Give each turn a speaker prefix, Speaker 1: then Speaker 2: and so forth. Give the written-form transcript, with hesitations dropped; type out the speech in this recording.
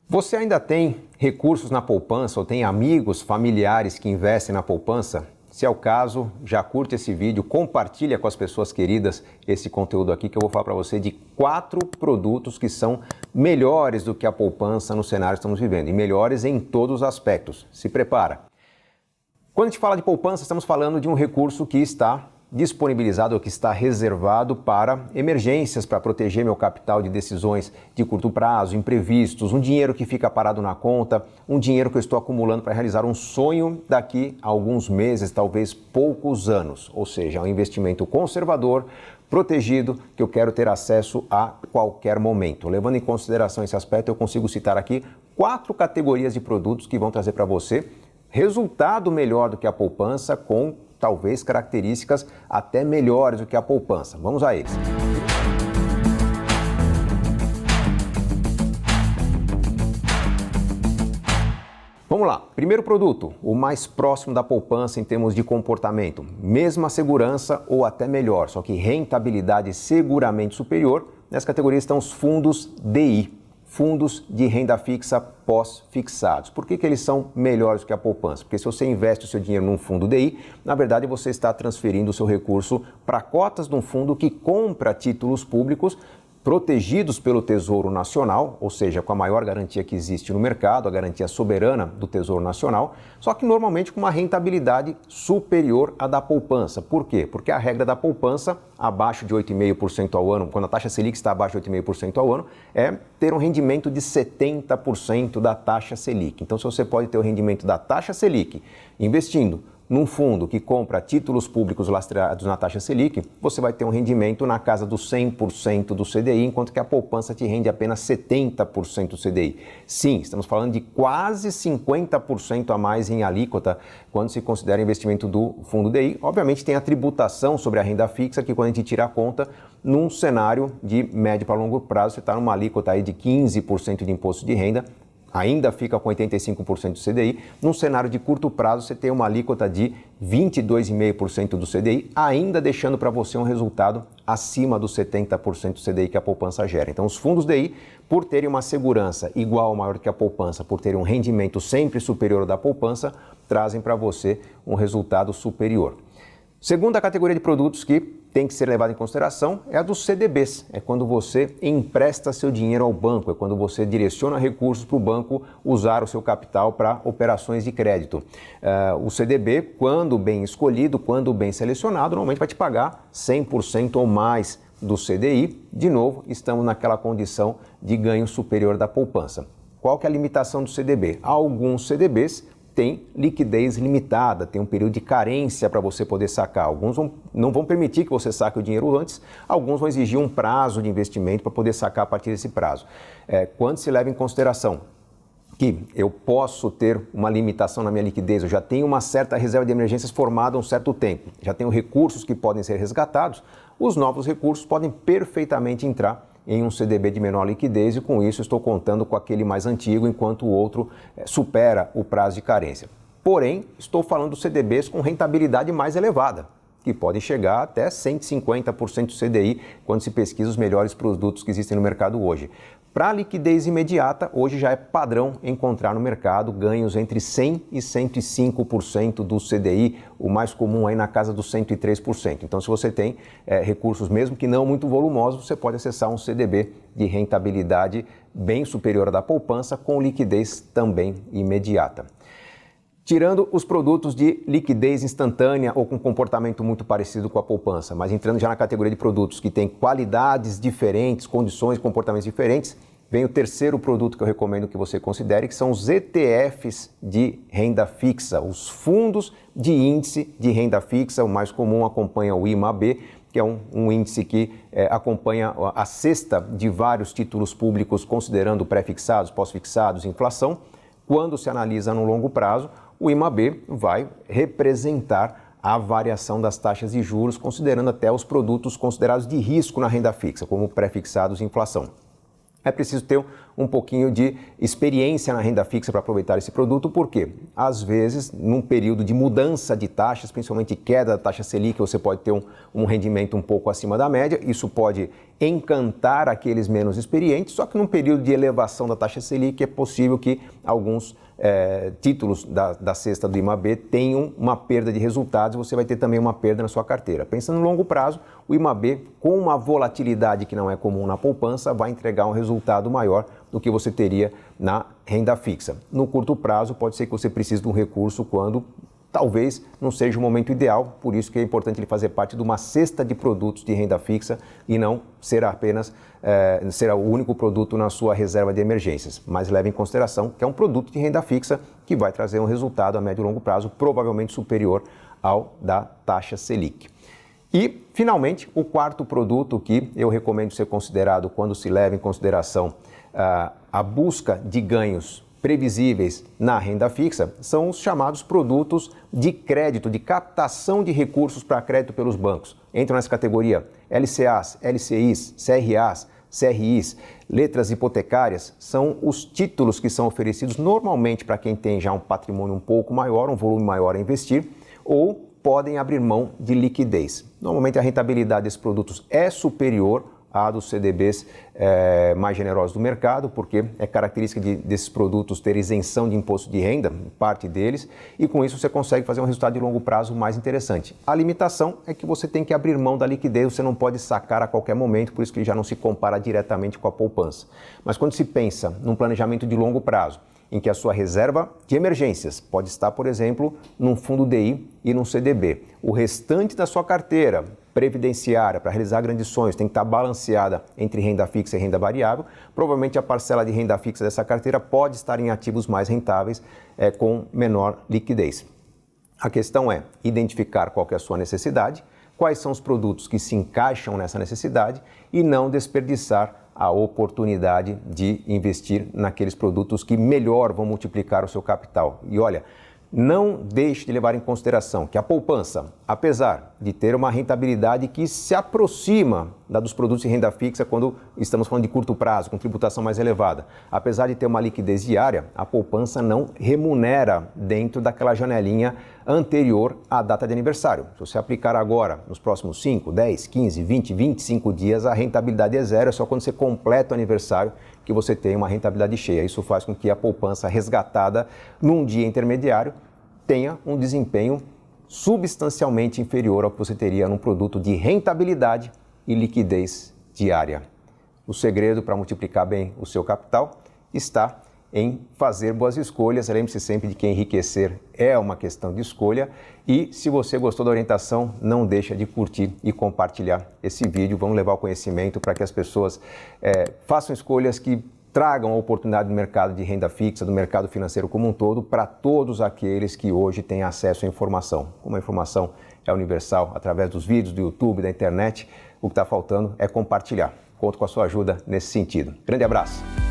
Speaker 1: Você ainda tem recursos na poupança ou tem amigos, familiares que investem na poupança? Se é o caso, já curte esse vídeo, compartilha com as pessoas queridas esse conteúdo aqui que eu vou falar para você de 4 produtos que são melhores do que a poupança no cenário que estamos vivendo e melhores em todos os aspectos. Se prepara! Quando a gente fala de poupança, estamos falando de um recurso que está disponibilizado ou que está reservado para emergências, para proteger meu capital de decisões de curto prazo, imprevistos, um dinheiro que fica parado na conta, um dinheiro que eu estou acumulando para realizar um sonho daqui a alguns meses, talvez poucos anos. Ou seja, é um investimento conservador, protegido, que eu quero ter acesso a qualquer momento. Levando em consideração esse aspecto, eu consigo citar aqui 4 categorias de produtos que vão trazer para você resultado melhor do que a poupança, com talvez características até melhores do que a poupança. Vamos a eles. Vamos lá. Primeiro produto, o mais próximo da poupança em termos de comportamento. Mesma segurança ou até melhor, só que rentabilidade seguramente superior. Nessa categoria estão os fundos DI. Fundos de renda fixa pós-fixados. Por que eles são melhores do que a poupança? Porque se você investe o seu dinheiro num fundo DI, na verdade você está transferindo o seu recurso para cotas de um fundo que compra títulos públicos protegidos pelo Tesouro Nacional, ou seja, com a maior garantia que existe no mercado, a garantia soberana do Tesouro Nacional, só que normalmente com uma rentabilidade superior à da poupança. Por quê? Porque a regra da poupança, abaixo de 8,5% ao ano, quando a taxa Selic está abaixo de 8,5% ao ano, é ter um rendimento de 70% da taxa Selic. Então, se você pode ter o rendimento da taxa Selic investindo num fundo que compra títulos públicos lastreados na taxa Selic, você vai ter um rendimento na casa dos 100% do CDI, enquanto que a poupança te rende apenas 70% do CDI. Sim, estamos falando de quase 50% a mais em alíquota quando se considera investimento do fundo DI. Obviamente tem a tributação sobre a renda fixa, que quando a gente tira a conta, num cenário de médio para longo prazo, você está numa alíquota aí de 15% de imposto de renda, ainda fica com 85% do CDI. Num cenário de curto prazo, você tem uma alíquota de 22,5% do CDI, ainda deixando para você um resultado acima dos 70% do CDI que a poupança gera. Então, os fundos DI, por terem uma segurança igual ou maior que a poupança, por terem um rendimento sempre superior ao da poupança, trazem para você um resultado superior. Segunda categoria de produtos que tem que ser levada em consideração é a dos CDBs. É quando você empresta seu dinheiro ao banco, é quando você direciona recursos para o banco usar o seu capital para operações de crédito. O CDB, quando bem escolhido, quando bem selecionado, normalmente vai te pagar 100% ou mais do CDI. De novo, estamos naquela condição de ganho superior da poupança. Qual que é a limitação do CDB? Alguns CDBs tem liquidez limitada, tem um período de carência para você poder sacar. Alguns não vão permitir que você saque o dinheiro antes, alguns vão exigir um prazo de investimento para poder sacar a partir desse prazo. Quando se leva em consideração que eu posso ter uma limitação na minha liquidez, eu já tenho uma certa reserva de emergências formada há um certo tempo, já tenho recursos que podem ser resgatados, os novos recursos podem perfeitamente entrar em um CDB de menor liquidez e com isso estou contando com aquele mais antigo enquanto o outro supera o prazo de carência. Porém, estou falando dos CDBs com rentabilidade mais elevada, que podem chegar até 150% do CDI quando se pesquisa os melhores produtos que existem no mercado hoje. Para a liquidez imediata, hoje já é padrão encontrar no mercado ganhos entre 100% e 105% do CDI, o mais comum aí na casa dos 103%. Então, se você tem recursos, mesmo que não muito volumosos, você pode acessar um CDB de rentabilidade bem superior à da poupança, com liquidez também imediata. Tirando os produtos de liquidez instantânea ou com comportamento muito parecido com a poupança, mas entrando já na categoria de produtos que têm qualidades diferentes, condições e comportamentos diferentes, vem o terceiro produto que eu recomendo que você considere, que são os ETFs de renda fixa, os fundos de índice de renda fixa. O mais comum acompanha o IMAB, que é um índice que acompanha a cesta de vários títulos públicos, considerando pré-fixados, pós-fixados, inflação. Quando se analisa no longo prazo, o IMAB vai representar a variação das taxas de juros, considerando até os produtos considerados de risco na renda fixa, como pré-fixados e inflação. É preciso ter um pouquinho de experiência na renda fixa para aproveitar esse produto, porque às vezes, num período de mudança de taxas, principalmente queda da taxa Selic, você pode ter um rendimento um pouco acima da média, isso pode encantar aqueles menos experientes, só que num período de elevação da taxa Selic é possível que alguns títulos da cesta do IMAB tenham uma perda de resultados, você vai ter também uma perda na sua carteira. Pensando no longo prazo, o IMAB, com uma volatilidade que não é comum na poupança, vai entregar um resultado maior do que você teria na renda fixa. No curto prazo, pode ser que você precise de um recurso quando talvez não seja o momento ideal, por isso que é importante ele fazer parte de uma cesta de produtos de renda fixa e não ser apenas ser o único produto na sua reserva de emergências. Mas leve em consideração que é um produto de renda fixa que vai trazer um resultado a médio e longo prazo provavelmente superior ao da taxa Selic. E, finalmente, o quarto produto que eu recomendo ser considerado quando se leva em consideração a busca de ganhos previsíveis na renda fixa são os chamados produtos de crédito, de captação de recursos para crédito pelos bancos. Entram nessa categoria LCAs, LCIs, CRAs, CRIs, letras hipotecárias, são os títulos que são oferecidos normalmente para quem tem já um patrimônio um pouco maior, um volume maior a investir, ou podem abrir mão de liquidez. Normalmente a rentabilidade desses produtos é superior à dos CDBs mais generosos do mercado, porque é característica desses produtos ter isenção de imposto de renda, parte deles, e com isso você consegue fazer um resultado de longo prazo mais interessante. A limitação é que você tem que abrir mão da liquidez, você não pode sacar a qualquer momento, por isso que ele já não se compara diretamente com a poupança. Mas quando se pensa num planejamento de longo prazo, em que a sua reserva de emergências pode estar, por exemplo, num fundo DI e num CDB. O restante da sua carteira previdenciária para realizar grandes sonhos tem que estar balanceada entre renda fixa e renda variável. Provavelmente a parcela de renda fixa dessa carteira pode estar em ativos mais rentáveis com menor liquidez. A questão é identificar qual que é a sua necessidade, quais são os produtos que se encaixam nessa necessidade e não desperdiçar a oportunidade de investir naqueles produtos que melhor vão multiplicar o seu capital. E olha, não deixe de levar em consideração que a poupança, apesar de ter uma rentabilidade que se aproxima da dos produtos de renda fixa quando estamos falando de curto prazo, com tributação mais elevada, apesar de ter uma liquidez diária, a poupança não remunera dentro daquela janelinha anterior à data de aniversário. Se você aplicar agora, nos próximos 5, 10, 15, 20, 25 dias, a rentabilidade é zero, é só quando você completa o aniversário que você tem uma rentabilidade cheia. Isso faz com que a poupança resgatada num dia intermediário tenha um desempenho substancialmente inferior ao que você teria num produto de rentabilidade e liquidez diária. O segredo para multiplicar bem o seu capital está em fazer boas escolhas. Lembre-se sempre de que enriquecer é uma questão de escolha. E se você gostou da orientação, não deixa de curtir e compartilhar esse vídeo. Vamos levar o conhecimento para que as pessoas façam escolhas que tragam a oportunidade do mercado de renda fixa, do mercado financeiro como um todo, para todos aqueles que hoje têm acesso à informação. Como a informação é universal através dos vídeos, do YouTube, da internet, o que está faltando é compartilhar. Conto com a sua ajuda nesse sentido. Grande abraço!